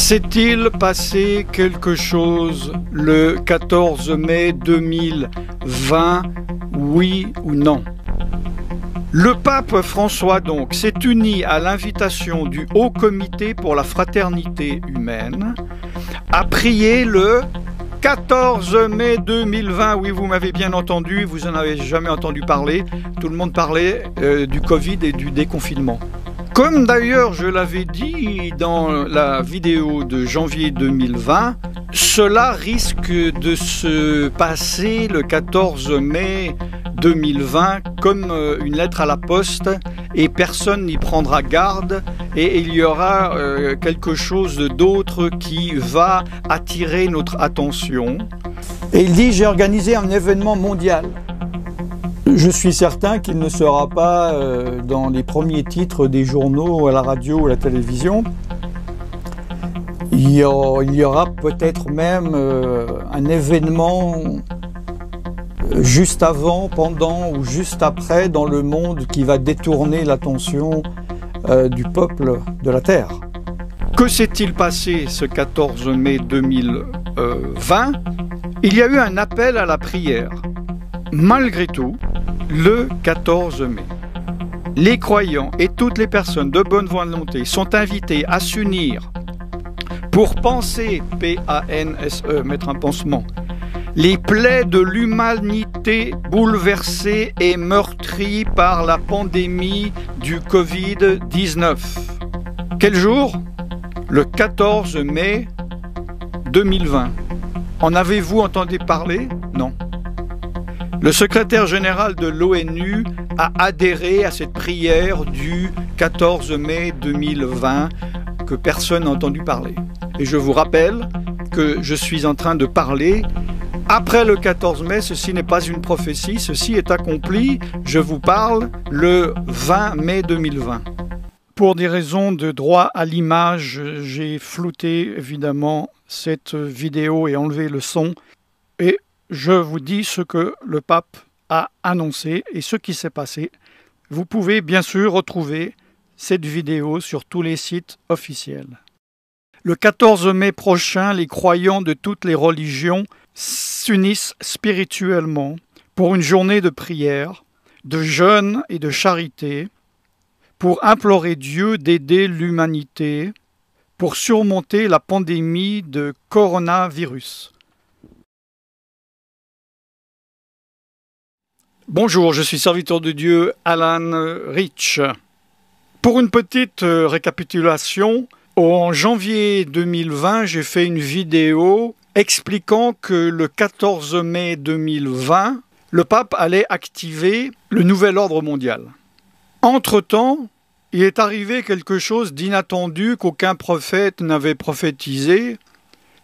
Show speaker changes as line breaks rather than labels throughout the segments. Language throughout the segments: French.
S'est-il passé quelque chose le 14 mai 2020, oui ou non? Le pape François donc s'est uni à l'invitation du Haut Comité pour la Fraternité Humaine à prier le 14 mai 2020. Oui, vous m'avez bien entendu, vous n'en avez jamais entendu parler. Tout le monde parlait du Covid et du déconfinement. Comme d'ailleurs je l'avais dit dans la vidéo de janvier 2020, cela risque de se passer le 14 mai 2020 comme une lettre à la poste et personne n'y prendra garde et il y aura quelque chose d'autre qui va attirer notre attention. Et il dit: j'ai organisé un événement mondial. Je suis certain qu'il ne sera pas dans les premiers titres des journaux, à la radio ou à la télévision. Il y aura peut-être même un événement juste avant, pendant ou juste après dans le monde qui va détourner l'attention du peuple de la Terre. Que s'est-il passé ce 14 mai 2020? Il y a eu un appel à la prière. Malgré tout, le 14 mai, les croyants et toutes les personnes de bonne volonté sont invités à s'unir pour penser, P-A-N-S-E, mettre un pansement, les plaies de l'humanité bouleversée et meurtrie par la pandémie du Covid-19. Quel jour? Le 14 mai 2020. En avez-vous entendu parler? Non. Le secrétaire général de l'ONU a adhéré à cette prière du 14 mai 2020 que personne n'a entendu parler. Et je vous rappelle que je suis en train de parler après le 14 mai. Ceci n'est pas une prophétie, ceci est accompli. Je vous parle le 20 mai 2020. Pour des raisons de droit à l'image, j'ai flouté évidemment cette vidéo et enlevé le son. Et je vous dis ce que le pape a annoncé et ce qui s'est passé. Vous pouvez bien sûr retrouver cette vidéo sur tous les sites officiels. Le 14 mai prochain, les croyants de toutes les religions s'unissent spirituellement pour une journée de prière, de jeûne et de charité, pour implorer Dieu d'aider l'humanité pour surmonter la pandémie de coronavirus. Bonjour, je suis serviteur de Dieu Alan Rich. Pour une petite récapitulation, en janvier 2020, j'ai fait une vidéo expliquant que le 14 mai 2020, le pape allait activer le nouvel ordre mondial. Entre-temps, il est arrivé quelque chose d'inattendu qu'aucun prophète n'avait prophétisé,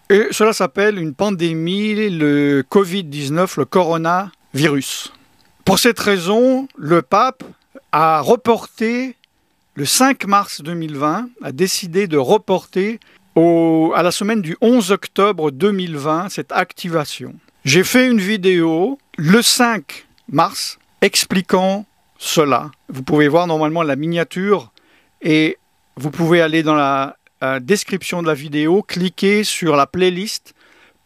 et cela s'appelle une pandémie, le Covid-19, le coronavirus. Pour cette raison, le pape a reporté le 5 mars 2020, a décidé de reporter à la semaine du 11 octobre 2020 cette activation. J'ai fait une vidéo le 5 mars expliquant cela. Vous pouvez voir normalement la miniature et vous pouvez aller dans la description de la vidéo, cliquer sur la playlist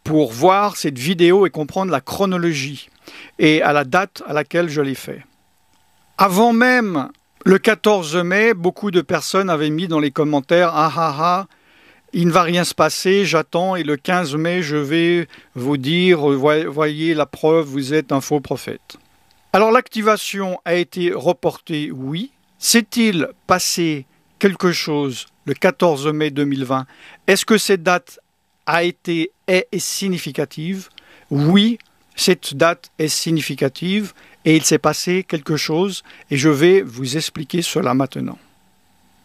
pour voir cette vidéo et comprendre la chronologie et à la date à laquelle je l'ai fait. Avant même le 14 mai, beaucoup de personnes avaient mis dans les commentaires « Ah ah ah, il ne va rien se passer, j'attends et le 15 mai, je vais vous dire, voyez la preuve, vous êtes un faux prophète. » Alors l'activation a été reportée, oui. S'est-il passé quelque chose le 14 mai 2020? Est-ce que cette date est significative? Oui, cette date est significative et il s'est passé quelque chose et je vais vous expliquer cela maintenant.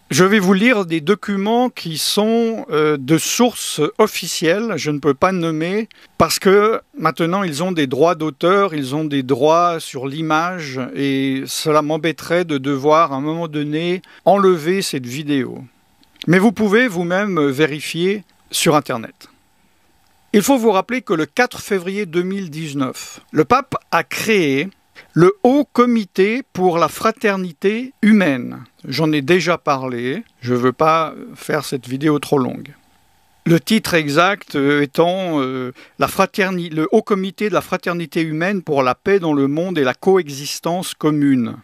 Je vais vous lire des documents qui sont de sources officielles, je ne peux pas nommer, parce que maintenant ils ont des droits d'auteur, ils ont des droits sur l'image et cela m'embêterait de devoir à un moment donné enlever cette vidéo. Mais vous pouvez vous-même vérifier sur Internet. Il faut vous rappeler que le 4 février 2019, le pape a créé le Haut Comité pour la Fraternité Humaine. J'en ai déjà parlé, je ne veux pas faire cette vidéo trop longue. Le titre exact étant le Haut Comité de la Fraternité humaine pour la paix dans le monde et la coexistence commune.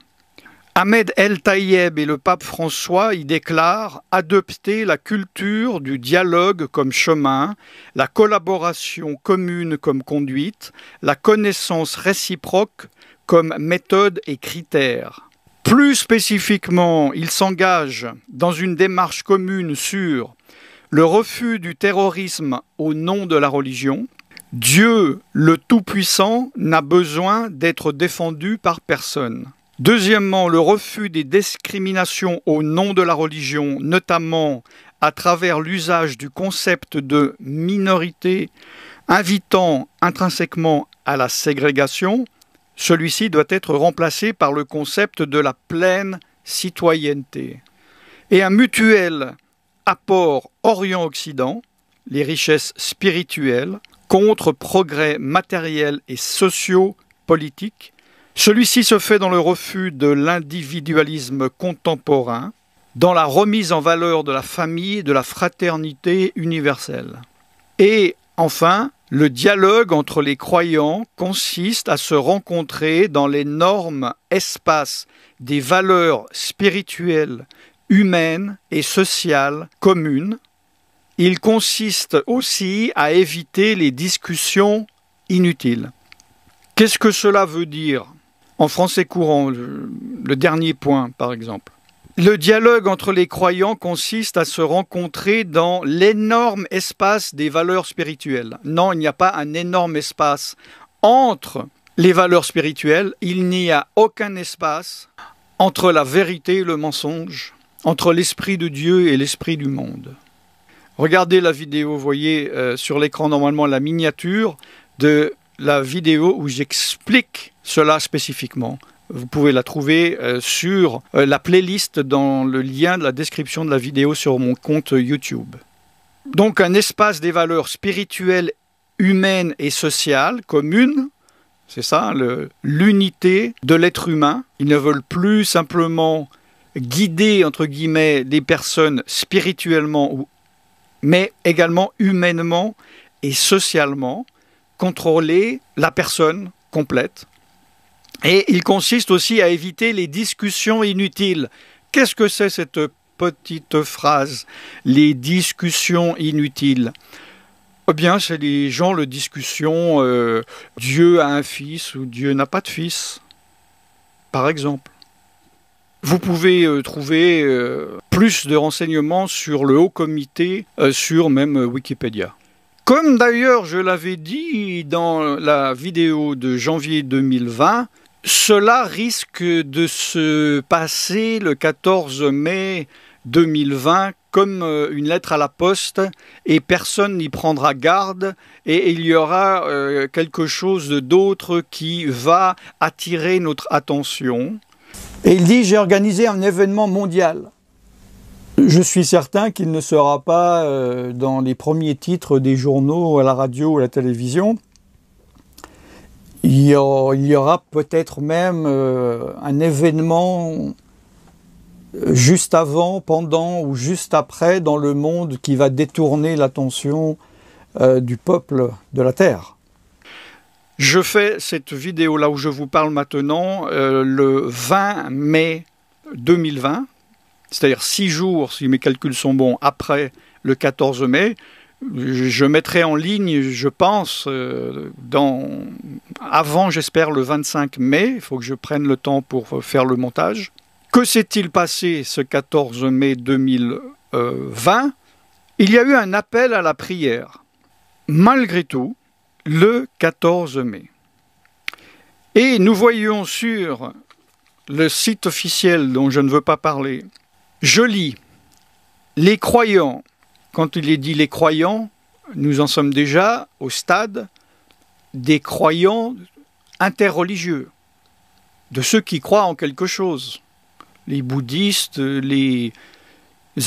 Ahmed El Tayeb et le pape François y déclarent adopter la culture du dialogue comme chemin, la collaboration commune comme conduite, la connaissance réciproque comme méthode et critère. Plus spécifiquement, il s'engage dans une démarche commune sur le refus du terrorisme au nom de la religion. Dieu, le Tout-Puissant, n'a besoin d'être défendu par personne. Deuxièmement, le refus des discriminations au nom de la religion, notamment à travers l'usage du concept de minorité, invitant intrinsèquement à la ségrégation. Celui-ci doit être remplacé par le concept de la pleine citoyenneté. Et un mutuel apport Orient-Occident, les richesses spirituelles, contre progrès matériels et socio-politiques. Celui-ci se fait dans le refus de l'individualisme contemporain, dans la remise en valeur de la famille et de la fraternité universelle. Et enfin, le dialogue entre les croyants consiste à se rencontrer dans l'énorme espace des valeurs spirituelles, humaines et sociales communes. Il consiste aussi à éviter les discussions inutiles. Qu'est-ce que cela veut dire ? En français courant, le dernier point par exemple. Le dialogue entre les croyants consiste à se rencontrer dans l'énorme espace des valeurs spirituelles. Non, il n'y a pas un énorme espace entre les valeurs spirituelles. Il n'y a aucun espace entre la vérité et le mensonge, entre l'esprit de Dieu et l'esprit du monde. Regardez la vidéo, vous voyez sur l'écran normalement la miniature de la vidéo où j'explique cela spécifiquement. Vous pouvez la trouver sur la playlist dans le lien de la description de la vidéo sur mon compte YouTube. Donc un espace des valeurs spirituelles, humaines et sociales communes, c'est ça, l'unité de l'être humain. Ils ne veulent plus simplement guider, entre guillemets, des personnes spirituellement, mais également humainement et socialement, contrôler la personne complète. Et il consiste aussi à éviter les discussions inutiles. Qu'est-ce que c'est cette petite phrase, les discussions inutiles? Eh bien, c'est les genres de discussions Dieu a un fils ou Dieu n'a pas de fils, par exemple. Vous pouvez trouver plus de renseignements sur le Haut Comité, sur même Wikipédia. Comme d'ailleurs je l'avais dit dans la vidéo de janvier 2020, cela risque de se passer le 14 mai 2020 comme une lettre à la poste et personne n'y prendra garde et il y aura quelque chose d'autre qui va attirer notre attention. Et il dit « J'ai organisé un événement mondial ». Je suis certain qu'il ne sera pas dans les premiers titres des journaux, à la radio ou à la télévision. Il y aura peut-être même un événement juste avant, pendant ou juste après dans le monde qui va détourner l'attention du peuple de la Terre. Je fais cette vidéo là où je vous parle maintenant le 20 mai 2020. C'est-à-dire 6 jours, si mes calculs sont bons, après le 14 mai, je mettrai en ligne, je pense, avant, j'espère, le 25 mai. Il faut que je prenne le temps pour faire le montage. Que s'est-il passé ce 14 mai 2020? Il y a eu un appel à la prière, malgré tout, le 14 mai. Et nous voyons sur le site officiel dont je ne veux pas parler, je lis, les croyants, quand il est dit les croyants, nous en sommes déjà au stade des croyants interreligieux, de ceux qui croient en quelque chose. Les bouddhistes, les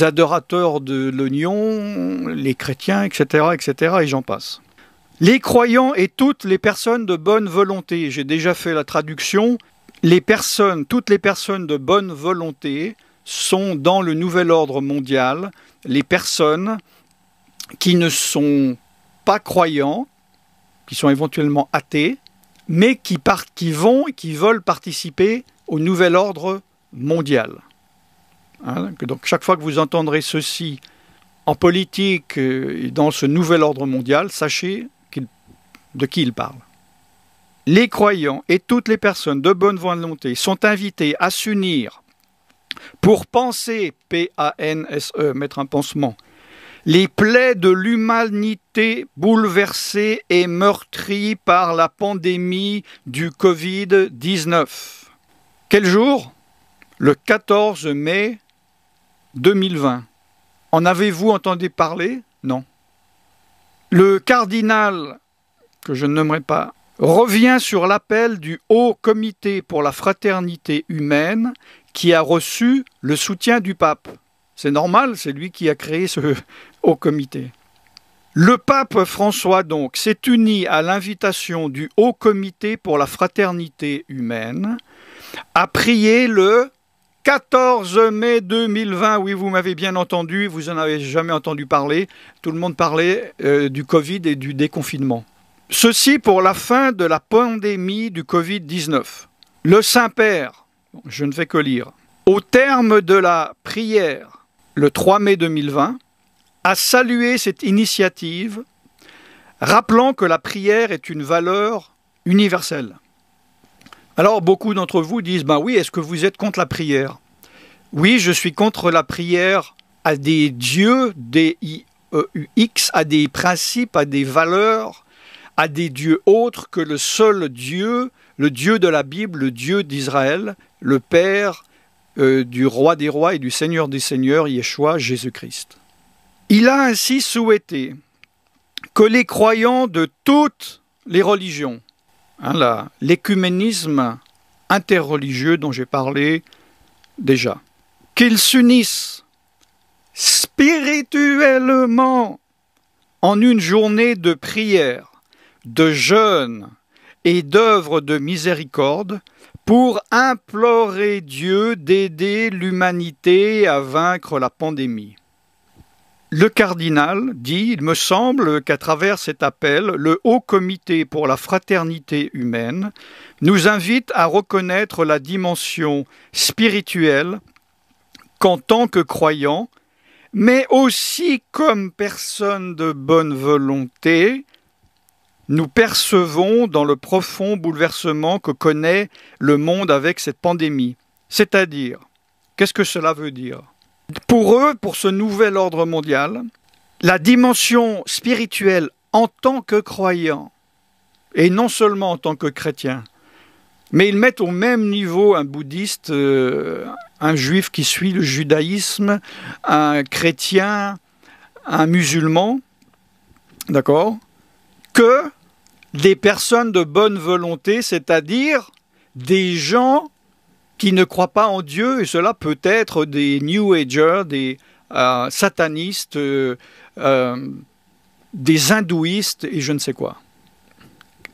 adorateurs de l'oignon, les chrétiens, etc., etc., et j'en passe. Les croyants et toutes les personnes de bonne volonté, j'ai déjà fait la traduction, toutes les personnes de bonne volonté sont dans le nouvel ordre mondial les personnes qui ne sont pas croyants, qui sont éventuellement athées, mais qui veulent participer au nouvel ordre mondial. Hein, donc chaque fois que vous entendrez ceci en politique et dans ce nouvel ordre mondial, sachez de qui il parle. Les croyants et toutes les personnes de bonne volonté sont invités à s'unir pour penser, P-A-N-S-E, mettre un pansement, les plaies de l'humanité bouleversée et meurtrie par la pandémie du Covid-19. Quel jour? Le 14 mai 2020. En avez-vous entendu parler? Non. Le cardinal, que je ne nommerai pas, revient sur l'appel du Haut Comité pour la fraternité humaine qui a reçu le soutien du pape. C'est normal, c'est lui qui a créé ce Haut Comité. Le pape François, donc, s'est uni à l'invitation du Haut Comité pour la fraternité humaine à prier le 14 mai 2020. Oui, vous m'avez bien entendu, vous n'en avez jamais entendu parler. Tout le monde parlait du Covid et du déconfinement. Ceci pour la fin de la pandémie du Covid-19. Le Saint-Père, je ne fais que lire, au terme de la prière, le 3 mai 2020, a salué cette initiative, rappelant que la prière est une valeur universelle. Alors beaucoup d'entre vous disent, ben oui, est-ce que vous êtes contre la prière? Oui, je suis contre la prière à des dieux, D-I-E-U-X, à des principes, à des valeurs, à des dieux autres que le seul Dieu, le Dieu de la Bible, le Dieu d'Israël, le Père du Roi des Rois et du Seigneur des Seigneurs, Yeshua, Jésus-Christ. Il a ainsi souhaité que les croyants de toutes les religions, l'écuménisme interreligieux dont j'ai parlé déjà, qu'ils s'unissent spirituellement en une journée de prière, de jeûne et d'œuvre de miséricorde pour implorer Dieu d'aider l'humanité à vaincre la pandémie. Le cardinal dit, il me semble qu'à travers cet appel, le Haut Comité pour la fraternité humaine nous invite à reconnaître la dimension spirituelle qu'en tant que croyants, mais aussi comme personnes de bonne volonté, nous percevons dans le profond bouleversement que connaît le monde avec cette pandémie. C'est-à-dire, qu'est-ce que cela veut dire? Pour eux, pour ce nouvel ordre mondial, la dimension spirituelle en tant que croyant, et non seulement en tant que chrétien, mais ils mettent au même niveau un bouddhiste, un juif qui suit le judaïsme, un chrétien, un musulman, d'accord, que des personnes de bonne volonté, c'est-à-dire des gens qui ne croient pas en Dieu, et cela peut être des New Agers, des satanistes, des hindouistes et je ne sais quoi.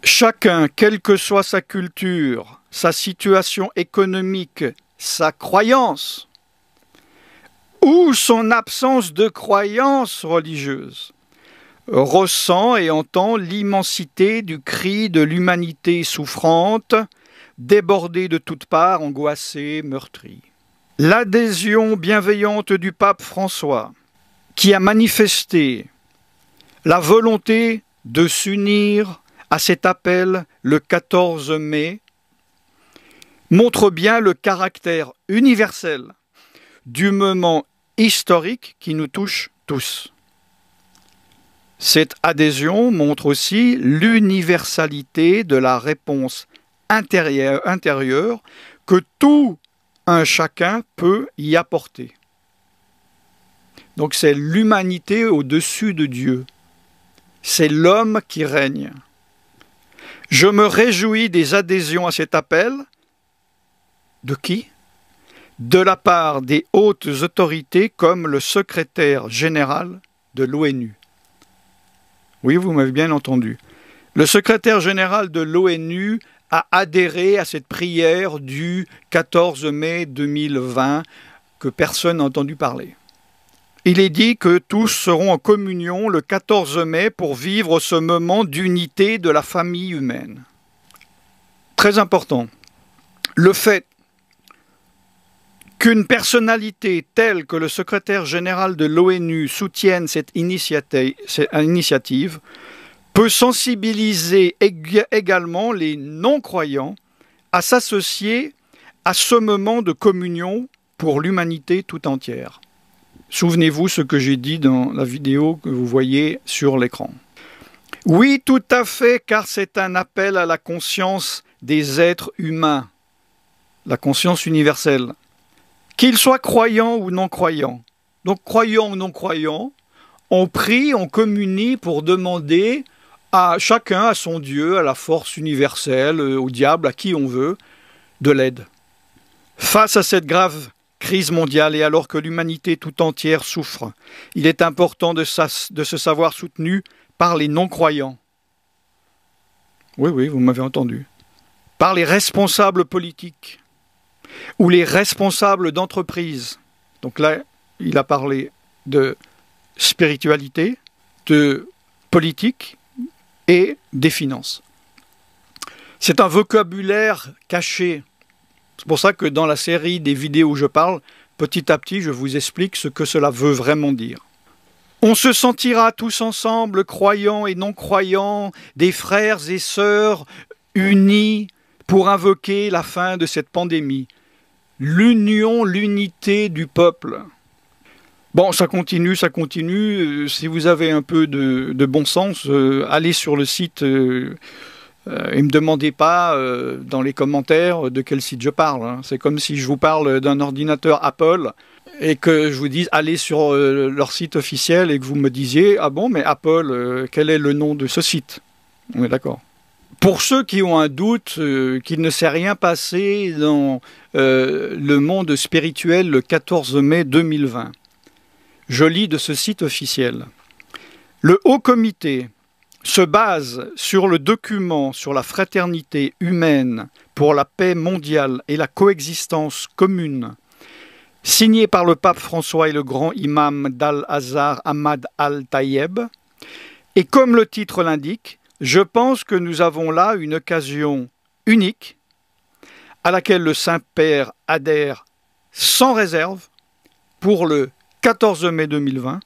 Chacun, quelle que soit sa culture, sa situation économique, sa croyance, ou son absence de croyance religieuse, ressent et entend l'immensité du cri de l'humanité souffrante, débordée de toutes parts, angoissée, meurtrie. L'adhésion bienveillante du pape François, qui a manifesté la volonté de s'unir à cet appel le 14 mai, montre bien le caractère universel du moment historique qui nous touche tous. Cette adhésion montre aussi l'universalité de la réponse intérieure que tout un chacun peut y apporter. Donc c'est l'humanité au-dessus de Dieu. C'est l'homme qui règne. Je me réjouis des adhésions à cet appel. De qui? De la part des hautes autorités comme le secrétaire général de l'ONU. Oui, vous m'avez bien entendu. Le secrétaire général de l'ONU a adhéré à cette prière du 14 mai 2020 que personne n'a entendu parler. il est dit que tous seront en communion le 14 mai pour vivre ce moment d'unité de la famille humaine. Très important. Le fait qu'une personnalité telle que le secrétaire général de l'ONU soutienne cette initiative peut sensibiliser également les non-croyants à s'associer à ce moment de communion pour l'humanité tout entière. Souvenez-vous ce que j'ai dit dans la vidéo que vous voyez sur l'écran. Oui, tout à fait, car c'est un appel à la conscience des êtres humains, la conscience universelle, qu'ils soient croyants ou non-croyants. Donc, croyants ou non-croyants, on prie, on communie pour demander à chacun, à son Dieu, à la force universelle, au diable, à qui on veut, de l'aide. Face à cette grave crise mondiale et alors que l'humanité tout entière souffre, il est important de se savoir soutenu par les non-croyants. Oui, oui, vous m'avez entendu. Par les responsables politiques ou les responsables d'entreprises. Donc là, il a parlé de spiritualité, de politique et des finances. C'est un vocabulaire caché. C'est pour ça que dans la série des vidéos où je parle, petit à petit, je vous explique ce que cela veut vraiment dire. On se sentira tous ensemble, croyants et non-croyants, des frères et sœurs unis pour invoquer la fin de cette pandémie. L'union, l'unité du peuple. Bon, ça continue, ça continue. Si vous avez un peu de bon sens, allez sur le site et ne me demandez pas dans les commentaires de quel site je parle. Hein. C'est comme si je vous parle d'un ordinateur Apple et que je vous dise allez sur leur site officiel et que vous me disiez ah bon, mais Apple, quel est le nom de ce site? On est d'accord. Pour ceux qui ont un doute qu'il ne s'est rien passé dans le monde spirituel le 14 mai 2020, je lis de ce site officiel. Le Haut Comité se base sur le document sur la fraternité humaine pour la paix mondiale et la coexistence commune, signé par le pape François et le grand imam d'Al-Azhar Ahmad Al-Tayeb. Et comme le titre l'indique, je pense que nous avons là une occasion unique à laquelle le Saint-Père adhère sans réserve pour le 14 mai 2020,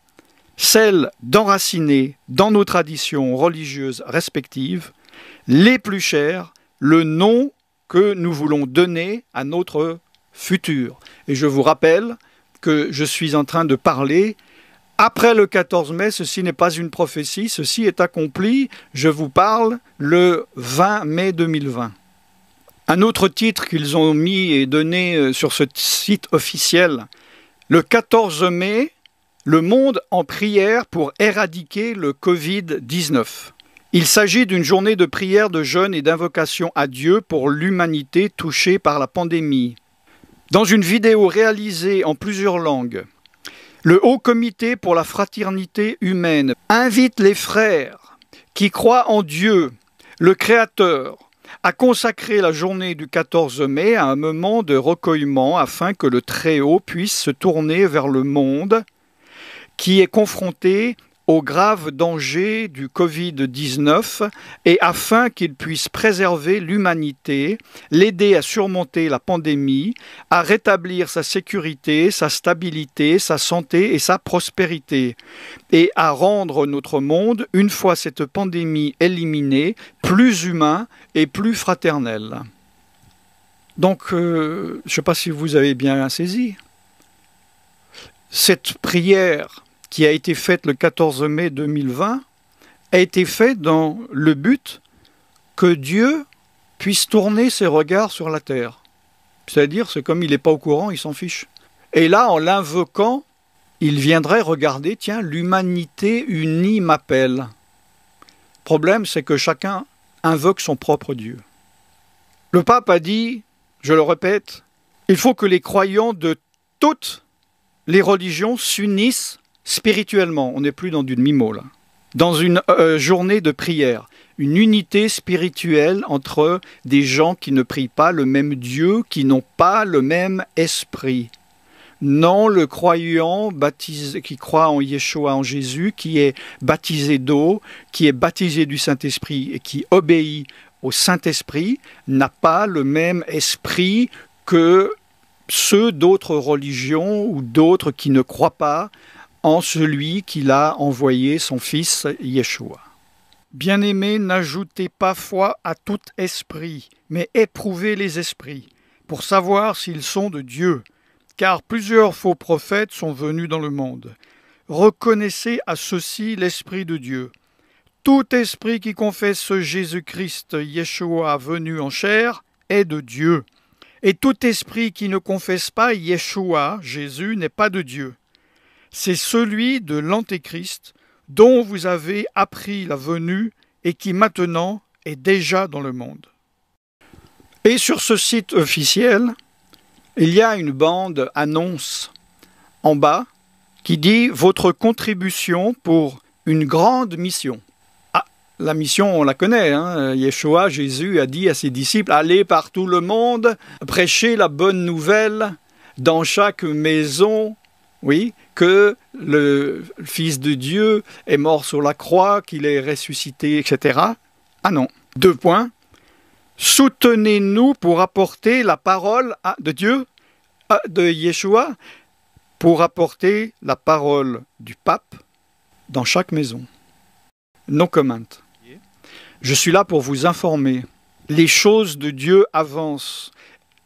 celle d'enraciner dans nos traditions religieuses respectives les plus chères, le nom que nous voulons donner à notre futur. Et je vous rappelle que je suis en train de parler après le 14 mai, ceci n'est pas une prophétie, ceci est accompli, je vous parle le 20 mai 2020. Un autre titre qu'ils ont mis et donné sur ce site officiel, le 14 mai, le monde en prière pour éradiquer le Covid-19. Il s'agit d'une journée de prière, de jeûne et d'invocation à Dieu pour l'humanité touchée par la pandémie. Dans une vidéo réalisée en plusieurs langues, le Haut Comité pour la fraternité humaine invite les frères qui croient en Dieu, le Créateur, à consacrer la journée du 14 mai à un moment de recueillement afin que le Très-Haut puisse se tourner vers le monde qui est confronté au grave danger du Covid-19 et afin qu'il puisse préserver l'humanité, l'aider à surmonter la pandémie, à rétablir sa sécurité, sa stabilité, sa santé et sa prospérité, et à rendre notre monde, une fois cette pandémie éliminée, plus humain et plus fraternel. Donc, je ne sais pas si vous avez bien saisi. Cette prière qui a été faite le 14 mai 2020, a été faite dans le but que Dieu puisse tourner ses regards sur la terre. C'est-à-dire, c'est comme il n'est pas au courant, il s'en fiche. Et là, en l'invoquant, il viendrait regarder, tiens, l'humanité unie m'appelle. Le problème, c'est que chacun invoque son propre Dieu. Le pape a dit, je le répète, il faut que les croyants de toutes les religions s'unissent spirituellement, on n'est plus dans du mimo là, dans une journée de prière, une unité spirituelle entre des gens qui ne prient pas le même Dieu, qui n'ont pas le même esprit. Non, le croyant qui croit en Yeshua, en Jésus, qui est baptisé d'eau, qui est baptisé du Saint-Esprit et qui obéit au Saint-Esprit, n'a pas le même esprit que ceux d'autres religions ou d'autres qui ne croient pas en celui qu'il a envoyé, son Fils Yeshua. Bien-aimés, n'ajoutez pas foi à tout esprit, mais éprouvez les esprits, pour savoir s'ils sont de Dieu, car plusieurs faux prophètes sont venus dans le monde. Reconnaissez à ceux-ci l'Esprit de Dieu. Tout esprit qui confesse Jésus-Christ, Yeshua, venu en chair, est de Dieu. Et tout esprit qui ne confesse pas Yeshua, Jésus, n'est pas de Dieu. C'est celui de l'Antéchrist, dont vous avez appris la venue et qui maintenant est déjà dans le monde. Et sur ce site officiel, il y a une bande annonce en bas qui dit « Votre contribution pour une grande mission ». Ah, la mission, on la connaît, hein. Yeshua, Jésus, a dit à ses disciples « Allez par tout le monde, prêchez la bonne nouvelle dans chaque maison ». Oui, que le Fils de Dieu est mort sur la croix, qu'il est ressuscité, etc. Ah non. 2 points. Soutenez-nous pour apporter la parole de Dieu, de Yeshua, pour apporter la parole du pape dans chaque maison. No comment. Je suis là pour vous informer. Les choses de Dieu avancent.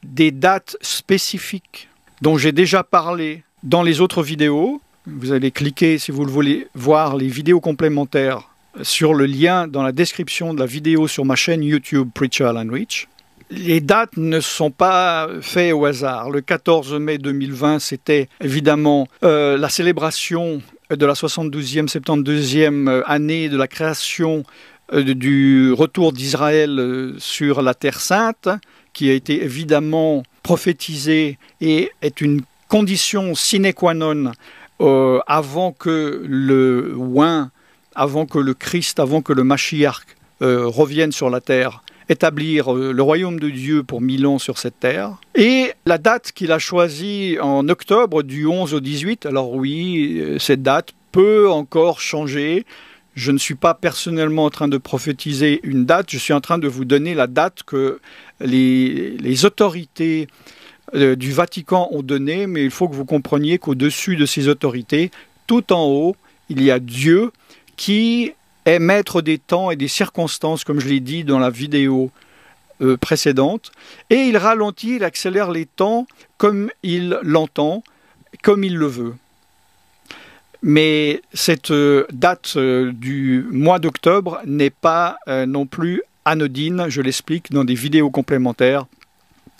Des dates spécifiques dont j'ai déjà parlé dans les autres vidéos. Vous allez cliquer, si vous le voulez, voir les vidéos complémentaires sur le lien dans la description de la vidéo sur ma chaîne YouTube Preacher Alan Rich. Les dates ne sont pas faites au hasard. Le 14 mai 2020, c'était évidemment la célébration de la 72e, 72e année de la création du retour d'Israël sur la Terre Sainte, qui a été évidemment prophétisée et est une condition sine qua non avant que le oint, avant que le Christ, avant que le Mashiach revienne sur la terre, établir le royaume de Dieu pour 1000 ans sur cette terre. Et la date qu'il a choisie en octobre, du 11 au 18, alors oui, cette date peut encore changer. Je ne suis pas personnellement en train de prophétiser une date, je suis en train de vous donner la date que les autorités du Vatican ont donné, mais il faut que vous compreniez qu'au-dessus de ces autorités, tout en haut, il y a Dieu qui est maître des temps et des circonstances, comme je l'ai dit dans la vidéo précédente, et il ralentit, il accélère les temps comme il l'entend, comme il le veut. Mais cette date du mois d'octobre n'est pas non plus anodine, je l'explique dans des vidéos complémentaires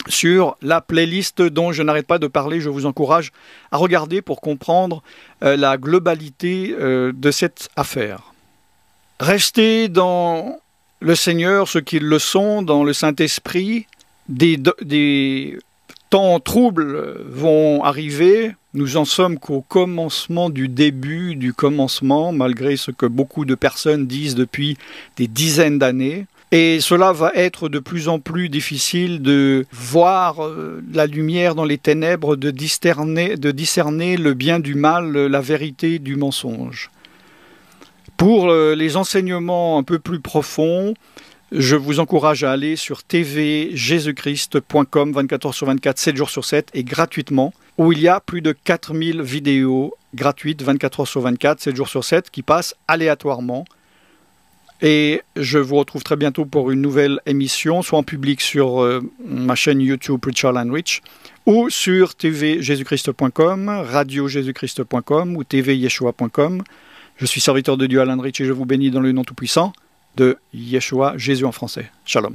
sur la playlist dont je n'arrête pas de parler. Je vous encourage à regarder pour comprendre la globalité de cette affaire. Restez dans le Seigneur, ceux qui le sont, dans le Saint-Esprit. Des temps troubles vont arriver. Nous en sommes qu'au commencement du début du commencement, malgré ce que beaucoup de personnes disent depuis des dizaines d'années. Et cela va être de plus en plus difficile de voir la lumière dans les ténèbres, de discerner le bien du mal, la vérité du mensonge. Pour les enseignements un peu plus profonds, je vous encourage à aller sur tvjesuschrist.com 24h/24, 7 jours sur 7 et gratuitement, où il y a plus de 4000 vidéos gratuites 24h/24, 7 jours sur 7 qui passent aléatoirement. Et je vous retrouve très bientôt pour une nouvelle émission, soit en public sur ma chaîne YouTube Preacher Alan Rich, ou sur tvjesuschrist.com, radiojesuschrist.com ou tvyeshua.com. Je suis serviteur de Dieu Alan Rich et je vous bénis dans le nom tout-puissant de Yeshua, Jésus en français. Shalom.